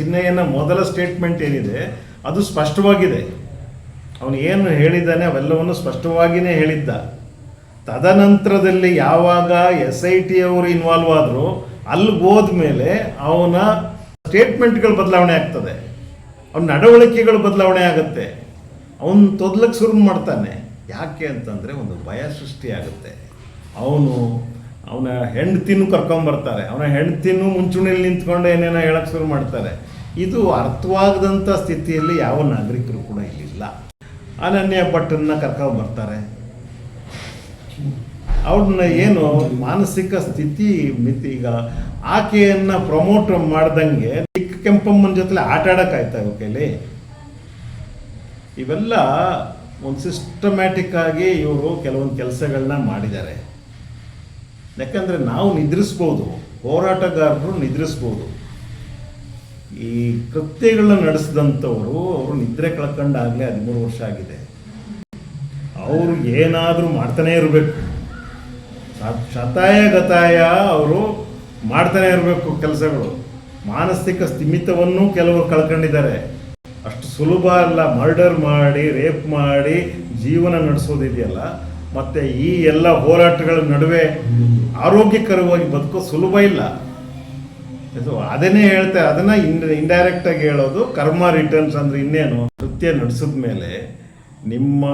ಚಿನ್ನಯ್ಯನ ಮೊದಲ ಸ್ಟೇಟ್ಮೆಂಟ್ ಏನಿದೆ ಅದು ಸ್ಪಷ್ಟವಾಗಿದೆ. ಅವನು ಏನು ಹೇಳಿದ್ದಾನೆ ಅವೆಲ್ಲವನ್ನು ಸ್ಪಷ್ಟವಾಗಿಯೇ ಹೇಳಿದ್ದ. ತದನಂತರದಲ್ಲಿ ಯಾವಾಗ SIT ಅವರು ಇನ್ವಾಲ್ವ್ ಆದರೂ ಅಲ್ಲಿಗೆ ಹೋದ್ಮೇಲೆ ಅವನ ಸ್ಟೇಟ್ಮೆಂಟ್ಗಳು ಬದಲಾವಣೆ ಆಗ್ತದೆ, ಅವನ ನಡವಳಿಕೆಗಳು ಬದಲಾವಣೆ ಆಗುತ್ತೆ, ಅವನು ತೊದಲಕ್ಕೆ ಶುರು ಮಾಡ್ತಾನೆ. ಯಾಕೆ ಅಂತಂದರೆ ಒಂದು ಭಯ ಸೃಷ್ಟಿಯಾಗುತ್ತೆ. ಅವನ ಹೆಂಡ್ತಿನೂ ಕರ್ಕೊಂಬರ್ತಾರೆ, ಅವನ ಹೆಂಡ್ತಿನೂ ಮುಂಚೂಣಿಯಲ್ಲಿ ನಿಂತ್ಕೊಂಡು ಏನೇನೋ ಹೇಳಕ್ಕೆ ಶುರು ಮಾಡ್ತಾರೆ. ಇದು ಅರ್ಥವಾಗದಂಥ ಸ್ಥಿತಿಯಲ್ಲಿ ಯಾವ ನಾಗರಿಕರು ಕೂಡ ಇಲ್ಲಿಲ್ಲ. ಅನನ್ಯ ಭಟ್ಟನ್ನ ಕರ್ಕೊಂಬರ್ತಾರೆ, ಅವ್ರನ್ನ ಏನು ಮಾನಸಿಕ ಸ್ಥಿತಿ ಮಿತಿ. ಈಗ ಆಕೆಯನ್ನು ಪ್ರಮೋಟ್ ಮಾಡ್ದಂಗೆ ಚಿಕ್ಕ ಕೆಂಪಮ್ಮನ ಜೊತೆ ಆಟ ಆಡೋಕ್ಕಾಯ್ತಾ ಕೈಲಿ? ಇವೆಲ್ಲ ಒಂದು ಸಿಸ್ಟಮ್ಯಾಟಿಕ್ ಆಗಿ ಇವರು ಕೆಲವೊಂದು ಕೆಲಸಗಳನ್ನ ಮಾಡಿದ್ದಾರೆ. ಯಾಕಂದರೆ ನಾವು ನಿದ್ರಿಸ್ಬೋದು, ಹೋರಾಟಗಾರರು ನಿದ್ರಿಸ್ಬೋದು. ಈ ಕೃತ್ಯಗಳನ್ನ ನಡೆಸಿದಂಥವರು ಅವರು ನಿದ್ರೆ ಕಳ್ಕೊಂಡಾಗಲೇ 13 ವರ್ಷ ಆಗಿದೆ. ಅವರು ಏನಾದರೂ ಮಾಡ್ತಾನೇ ಇರಬೇಕು, ಶತಾಯ ಗತಾಯ ಅವರು ಮಾಡ್ತಾನೆ ಇರಬೇಕು ಕೆಲಸಗಳು. ಮಾನಸಿಕ ಸ್ಥಿಮಿತವನ್ನು ಕೆಲವರು ಕಳ್ಕೊಂಡಿದ್ದಾರೆ. ಅಷ್ಟು ಸುಲಭ ಅಲ್ಲ ಮರ್ಡರ್ ಮಾಡಿ, ರೇಪ್ ಮಾಡಿ ಜೀವನ ನಡೆಸೋದಿದೆಯಲ್ಲ, ಮತ್ತು ಈ ಎಲ್ಲ ಹೋರಾಟಗಳ ನಡುವೆ ಆರೋಗ್ಯಕರವಾಗಿ ಬದುಕೋ ಸುಲಭ ಇಲ್ಲ. ಇದು ಅದನ್ನೇ ಹೇಳ್ತಾರೆ, ಅದನ್ನು ಇಂಡೈರೆಕ್ಟಾಗಿ ಹೇಳೋದು ಕರ್ಮ ರಿಟರ್ನ್ಸ್. ಅಂದರೆ ಇನ್ನೇನು, ಕೃತ್ಯ ನಡೆಸಿದ ಮೇಲೆ ನಿಮ್ಮ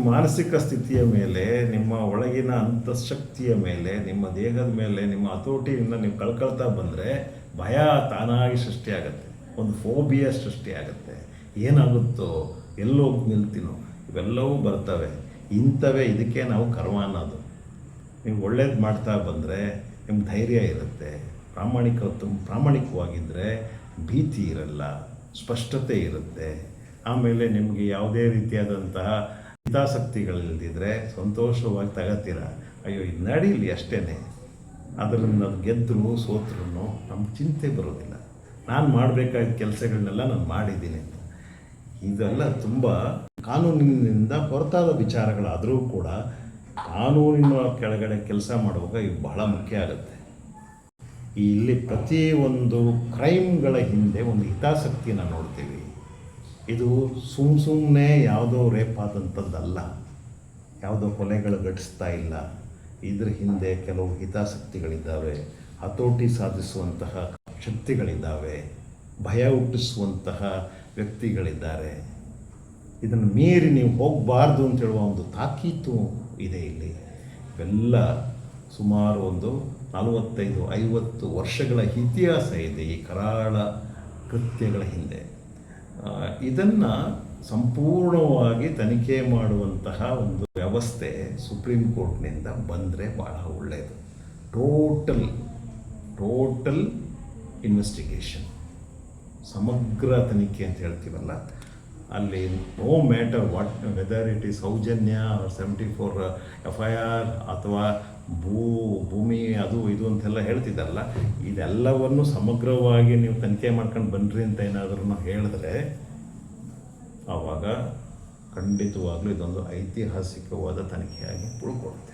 ಮಾನಸಿಕ ಸ್ಥಿತಿಯ ಮೇಲೆ, ನಿಮ್ಮ ಒಳಗಿನ ಅಂತಃಶಕ್ತಿಯ ಮೇಲೆ, ನಿಮ್ಮ ದೇಹದ ಮೇಲೆ, ನಿಮ್ಮ ಹತೋಟಿಯಿಂದ ನೀವು ಕಳ್ಕೊಳ್ತಾ ಬಂದರೆ ಭಯ ತಾನಾಗಿ ಸೃಷ್ಟಿಯಾಗತ್ತೆ, ಒಂದು ಫೋಬಿಯಾ ಸೃಷ್ಟಿಯಾಗತ್ತೆ. ಏನಾಗುತ್ತೋ, ಎಲ್ಲೋಗಿ ನಿಲ್ತೀನೋ, ಇವೆಲ್ಲವೂ ಬರ್ತವೆ. ಇಂಥವೇ ಇದಕ್ಕೆ ನಾವು ಕರ್ಮ ಅನ್ನೋದು. ನೀವು ಒಳ್ಳೇದು ಮಾಡ್ತಾ ಬಂದರೆ ನಿಮ್ಗೆ ಧೈರ್ಯ ಇರುತ್ತೆ, ಪ್ರಾಮಾಣಿಕವಾಗಿದ್ದರೆ ಭೀತಿ ಇರಲ್ಲ, ಸ್ಪಷ್ಟತೆ ಇರುತ್ತೆ. ಆಮೇಲೆ ನಿಮಗೆ ಯಾವುದೇ ರೀತಿಯಾದಂತಹ ಹಿತಾಸಕ್ತಿಗಳಿಲ್ದಿದ್ರೆ ಸಂತೋಷವಾಗಿ ತಗೋತೀರ. ಅಯ್ಯೋ ಇದು ನಡೀಲಿ ಅಷ್ಟೇ, ಅದರಿಂದ ಗೆದ್ದರೂ ಸೋತ್ರೂ ನಮ್ಗೆ ಚಿಂತೆ ಬರೋದಿಲ್ಲ. ನಾನು ಮಾಡಬೇಕಾದ ಕೆಲಸಗಳನ್ನೆಲ್ಲ ನಾನು ಮಾಡಿದ್ದೀನಿ ಅಂತ. ಇದೆಲ್ಲ ತುಂಬ ಕಾನೂನಿನಿಂದ ಹೊರತಾದ ವಿಚಾರಗಳಾದರೂ ಕೂಡ ಕಾನೂನಿನ ಕೆಳಗಡೆ ಕೆಲಸ ಮಾಡುವಾಗ ಇವು ಬಹಳ ಮುಖ್ಯ ಆಗುತ್ತೆ. ಇಲ್ಲಿ ಪ್ರತಿಯೊಂದು ಕ್ರೈಮ್ಗಳ ಹಿಂದೆ ಒಂದು ಹಿತಾಸಕ್ತಿಯನ್ನು ನೋಡ್ತೀವಿ. ಇದು ಸುಮ್ಮನೆ ಯಾವುದೋ ರೇಪ್ ಆದಂಥದ್ದಲ್ಲ, ಯಾವುದೋ ಕೊಲೆಗಳು ಘಟಿಸ್ತಾ ಇಲ್ಲ. ಇದ್ರ ಹಿಂದೆ ಕೆಲವು ಹಿತಾಸಕ್ತಿಗಳಿದ್ದಾವೆ, ಹತೋಟಿ ಸಾಧಿಸುವಂತಹ ಶಕ್ತಿಗಳಿದ್ದಾವೆ, ಭಯ ಹುಟ್ಟಿಸುವಂತಹ ವ್ಯಕ್ತಿಗಳಿದ್ದಾರೆ. ಇದನ್ನು ಮೀರಿ ನೀವು ಹೋಗಬಾರ್ದು ಅಂತ ಹೇಳುವ ಒಂದು ತಾಕೀತು ಇದೆ ಇಲ್ಲಿ. ಇವೆಲ್ಲ ಸುಮಾರು ಒಂದು 45-50 ವರ್ಷಗಳ ಇತಿಹಾಸ ಇದೆ ಈ ಕರಾಳ ಕೃತ್ಯಗಳ ಹಿಂದೆ. ಇದನ್ನು ಸಂಪೂರ್ಣವಾಗಿ ತನಿಖೆ ಮಾಡುವಂತಹ ಒಂದು ವ್ಯವಸ್ಥೆ ಸುಪ್ರೀಂ ಕೋರ್ಟ್ನಿಂದ ಬಂದರೆ ಭಾಳ ಒಳ್ಳೆಯದು. ಟೋಟಲ್ ಇನ್ವೆಸ್ಟಿಗೇಷನ್, ಸಮಗ್ರ ತನಿಖೆ ಅಂತ ಹೇಳ್ತೀವಲ್ಲ, ಅಲ್ಲಿ no matter whether it is Soujanya 74 FIR ಅಥವಾ ಭೂಮಿ ಅದು ಇದು ಅಂತೆಲ್ಲ ಹೇಳ್ತಿದ್ದಾರಲ್ಲ, ಇದೆಲ್ಲವನ್ನು ಸಮಗ್ರವಾಗಿ ನೀವು ತನಿಖೆ ಮಾಡ್ಕೊಂಡು ಬನ್ನಿರಿ ಅಂತ ಏನಾದರೂ ಹೇಳಿದ್ರೆ ಆವಾಗ ಖಂಡಿತವಾಗ್ಲೂ ಇದೊಂದು ಐತಿಹಾಸಿಕವಾದ ತನಿಖೆಯಾಗಿ ಉಳ್ಕೊಳುತ್ತೆ.